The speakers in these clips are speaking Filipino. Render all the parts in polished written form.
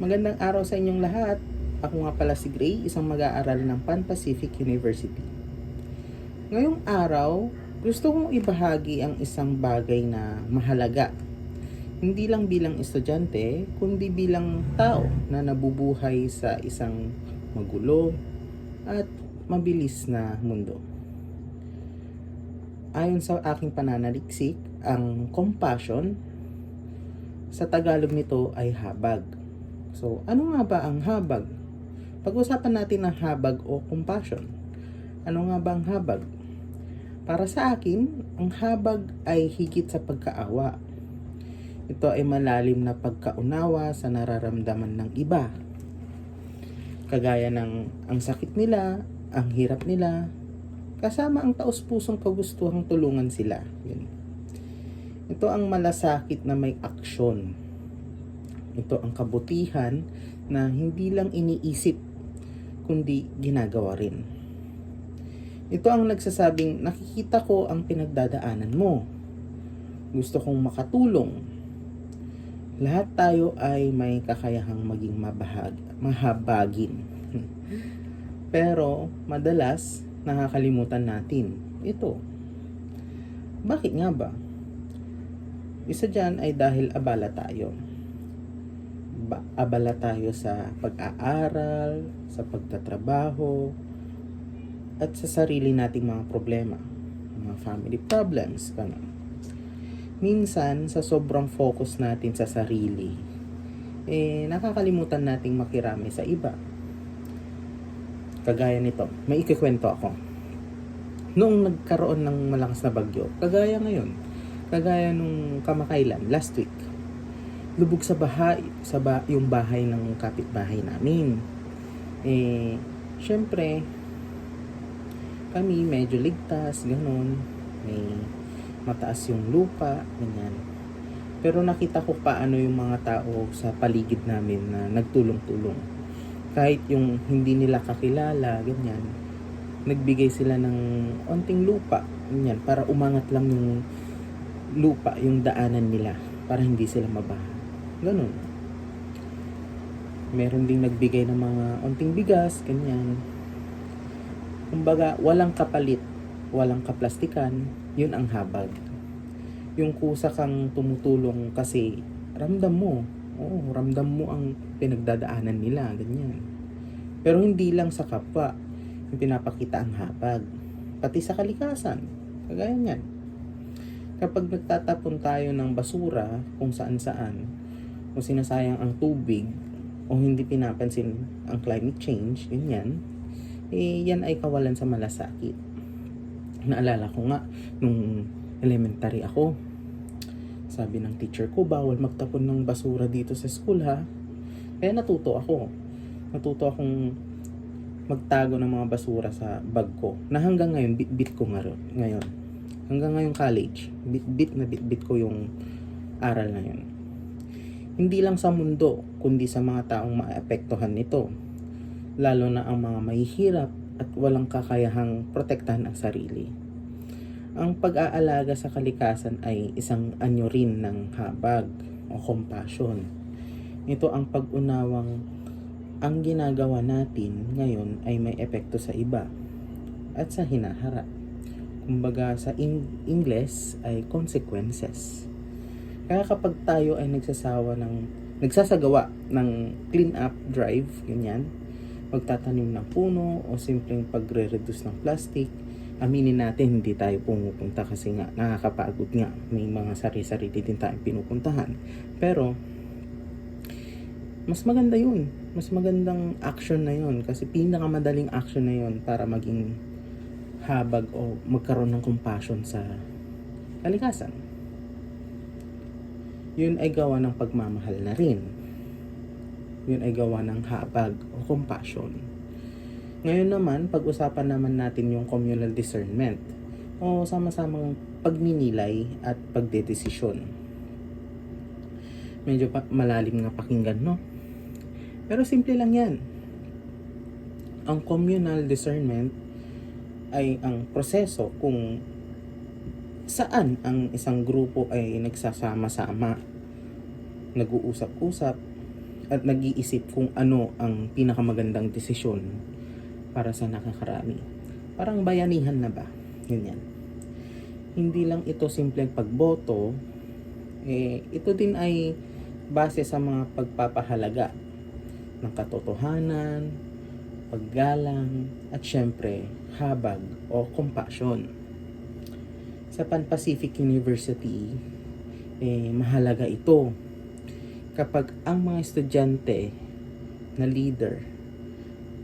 Magandang araw sa inyong lahat. Ako nga pala si Gray, isang mag-aaral ng Pan Pacific University. Ngayong araw, gusto kong ibahagi ang isang bagay na mahalaga. Hindi lang bilang estudyante, kundi bilang tao na nabubuhay sa isang magulo at mabilis na mundo. Ayon sa aking pananaliksik, ang compassion, sa Tagalog nito ay habag. So, ano nga ba ang habag? Pag-usapan natin ang habag o compassion. Ano nga ba ang habag? Para sa akin, ang habag ay higit sa pagkaawa. Ito ay malalim na pagkaunawa sa nararamdaman ng iba. Kagaya ng ang sakit nila, ang hirap nila, kasama ang taos-pusong kagustuhang tulungan sila. Yun. Ito ang malasakit na may aksyon. Ito ang kabutihan na hindi lang iniisip, kundi ginagawa rin. Ito ang nagsasabing, nakikita ko ang pinagdadaanan mo. Gusto kong makatulong. Lahat tayo ay may kakayahang maging mahabagin. Pero madalas, nakakalimutan natin ito. Bakit nga ba? Isa dyan ay dahil abala tayo. Abala tayo sa pag-aaral, sa pagtatrabaho, at sa sarili nating mga problema, mga family problems, ganun. Minsan, sa sobrang focus natin sa sarili, nakakalimutan nating makirami sa iba. Kagaya nito, may ikikwento ako. Noong nagkaroon ng malakas na bagyo, kagaya ngayon, kagaya nung kamakailan, last week, lubog sa yung bahay ng kapitbahay namin. Syempre, kami medyo ligtas, ganun. May mataas yung lupa, ganyan. Pero nakita ko paano yung mga tao sa paligid namin na nagtulong-tulong. Kahit yung hindi nila kakilala, ganyan. Nagbigay sila ng onting lupa, ganyan, para umangat lang yung lupa, yung daanan nila, para hindi sila mabaha. Ganun. Meron ding nagbigay ng mga onting bigas, ganyan. Kumbaga, walang kapalit, walang kaplastikan, yun ang habag. Yung kusa kang tumutulong kasi ramdam mo ang pinagdadaanan nila, ganyan. Pero hindi lang sa kapwa yung pinapakita ang habag, pati sa kalikasan, kagaya niyan. Kapag nagtatapon tayo ng basura kung saan-saan, o sinasayang ang tubig, o hindi pinapansin ang climate change, ganyan, yan ay kawalan sa malasakit. Naalala ko nga, nung elementary ako, sabi ng teacher ko, bawal magtapon ng basura dito sa school ha. Kaya natuto akong magtago ng mga basura sa bag ko, na hanggang ngayon, bit ko ngayon. Hanggang ngayon college, bit ko yung aral na yun. Hindi lang sa mundo, kundi sa mga taong maapektuhan nito. Lalo na ang mga mahihirap at walang kakayahang protektahan ang sarili. Ang pag-aalaga sa kalikasan ay isang anyo rin ng habag o compassion. Ito ang pag-unawang ang ginagawa natin ngayon ay may epekto sa iba at sa hinaharap. Kumbaga sa English ay consequences. Kaya kapag tayo ay nagsasagawa ng clean up drive, ganyan, magtatanim ng puno o simpleng pagre-reduce ng plastic, aminin natin hindi tayo pumupunta kasi nga nakakapagod nga, may mga sarili-sarili din tayong pinupuntahan. Pero mas maganda yun, mas magandang action na yun, kasi pinakamadaling action na yun para maging habag o magkaroon ng compassion sa kalikasan. Yun ay gawa ng pagmamahal na rin. Yun ay gawa ng habag o compassion. Ngayon naman, pag-usapan naman natin yung communal discernment o sama-samang pagninilay at pagdedesisyon. Medyo malalim nga pakinggan, no? Pero simple lang yan. Ang communal discernment ay ang proseso kung saan ang isang grupo ay nagsasama-sama, nag-uusap-usap, at nag-iisip kung ano ang pinakamagandang desisyon para sa nakakarami. Parang bayanihan na ba? Ganyan. Hindi lang ito simpleng pagboto, ito din ay base sa mga pagpapahalaga ng katotohanan, paggalang, at syempre, habag o compassion. Sa Pan Pacific University, mahalaga ito kapag ang mga estudyante na leader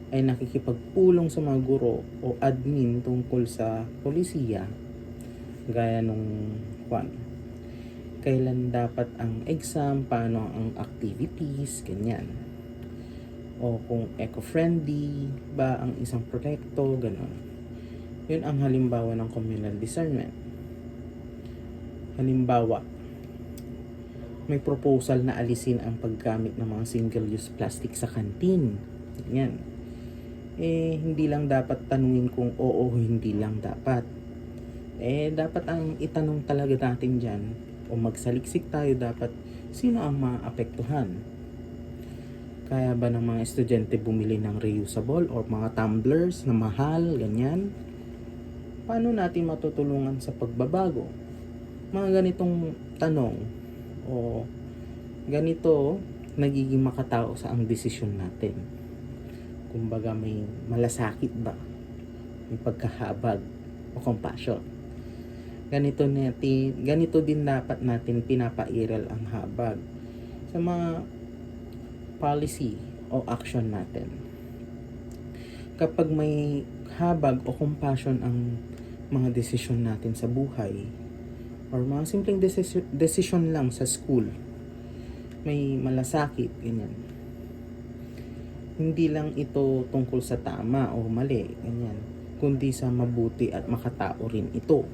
ay nakikipagpulong sa mga guro o admin tungkol sa polisiya, gaya nung kailan dapat ang exam, paano ang activities, ganyan. O kung eco-friendly ba ang isang proyekto, gano'n. Yun ang halimbawa ng communal discernment. Halimbawa, may proposal na alisin ang paggamit ng mga single-use plastic sa kantin. Ganyan. Hindi lang dapat tanungin kung oo o hindi lang dapat. Dapat ang itanong talaga natin dyan, o magsaliksik tayo dapat, sino ang maapektuhan? Kaya ba ng mga estudyante bumili ng reusable or mga tumblers na mahal, ganyan? Paano natin matutulungan sa pagbabago? Mga ganitong tanong o ganito nagiging makatao sa ang desisyon natin. Kumbaga may malasakit ba? May pagkahabag o compassion. Ganito din dapat natin pinapairal ang habag sa mga policy o action natin. Kapag may habag o compassion ang mga desisyon natin sa buhay or mga simpleng desisyon lang sa school, may malasakit, ganyan. Hindi lang ito tungkol sa tama o mali, ganyan, kundi sa mabuti at makatao rin ito.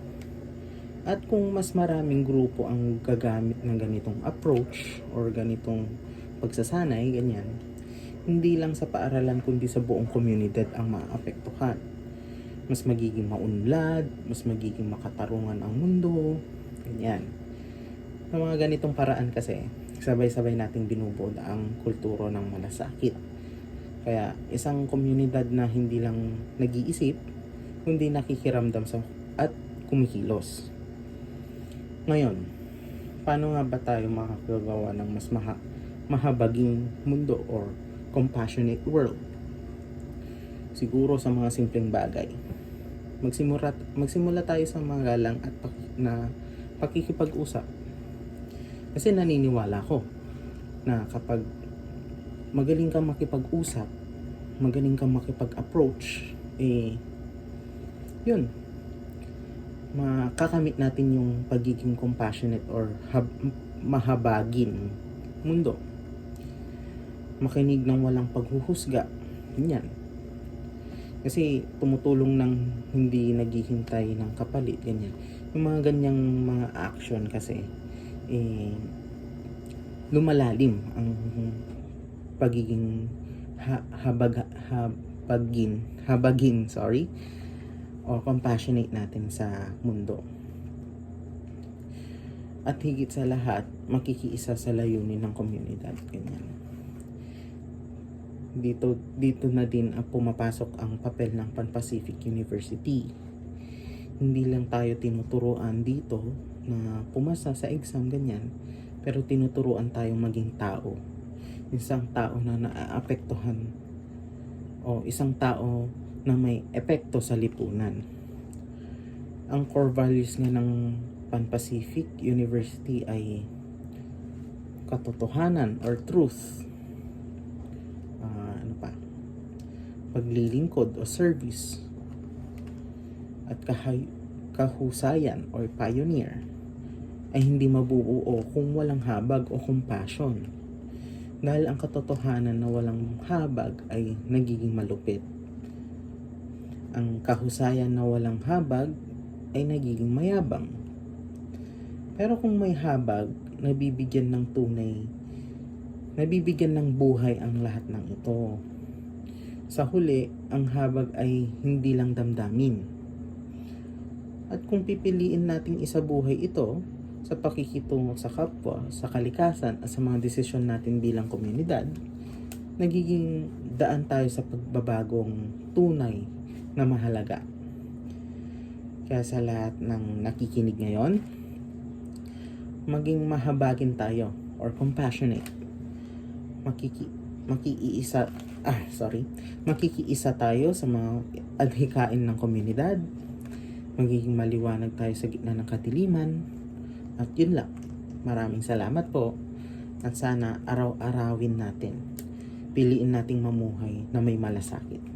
At kung mas maraming grupo ang gagamit ng ganitong approach or ganitong pagsasanay, ganyan, hindi lang sa paaralan kundi sa buong komunidad ang maapektuhan. Mas magiging maunlad, mas magiging makatarungan ang mundo, ganyan. Sa mga ganitong paraan kasi, sabay-sabay nating binubuo ang kulturo ng malasakit. Kaya isang komunidad na hindi lang nag-iisip, kundi nakikiramdam sa at kumikilos. Ngayon, paano nga ba tayo makakagawa ng mas mahabaging mundo or compassionate world? Siguro sa mga simpleng bagay. Magsimula tayo sa mga galang at pakikipag-usap. Kasi naniniwala ko na kapag magaling kang makipag-usap, magaling kang makipag-approach, yun, makakamit natin yung pagiging compassionate or mahabagin mundo. Makinig ng walang paghuhusga, ganyan. Kasi tumutulong ng hindi naghihintay ng kapalit, ganyan. Yung mga ganyang mga action kasi, lumalalim ang pagiging habagin, o compassionate natin sa mundo. At higit sa lahat, makikiisa sa layunin ng komunidad, ganyan. Dito na din pumapasok ang papel ng Pan Pacific University. Hindi lang tayo tinuturuan dito na pumasa sa exam, ganyan, pero tinuturuan tayong maging tao. Isang tao na naaapektuhan o isang tao na may epekto sa lipunan. Ang core values nga ng Pan Pacific University ay katotohanan or truth, paglilingkod o service, at kahusayan or pioneer ay hindi mabubuo kung walang habag o compassion. Dahil ang katotohanan na walang habag ay nagiging malupit. Ang kahusayan na walang habag ay nagiging mayabang. Pero kung may habag, nabibigyan ng buhay ang lahat ng ito. Sa huli, ang habag ay hindi lang damdamin. At kung pipiliin nating isabuhay ito, sa pakikitungo sa kapwa, sa kalikasan at sa mga desisyon natin bilang komunidad, nagiging daan tayo sa pagbabagong tunay na mahalaga. Kaya sa lahat ng nakikinig ngayon, maging mahabagin tayo or compassionate. Makikiisa tayo sa mga adhikain ng komunidad. Magiging maliwanag tayo sa gitna ng kadiliman. At yun lang. Maraming salamat po. At sana araw-arawin natin. Piliin nating mamuhay na may malasakit.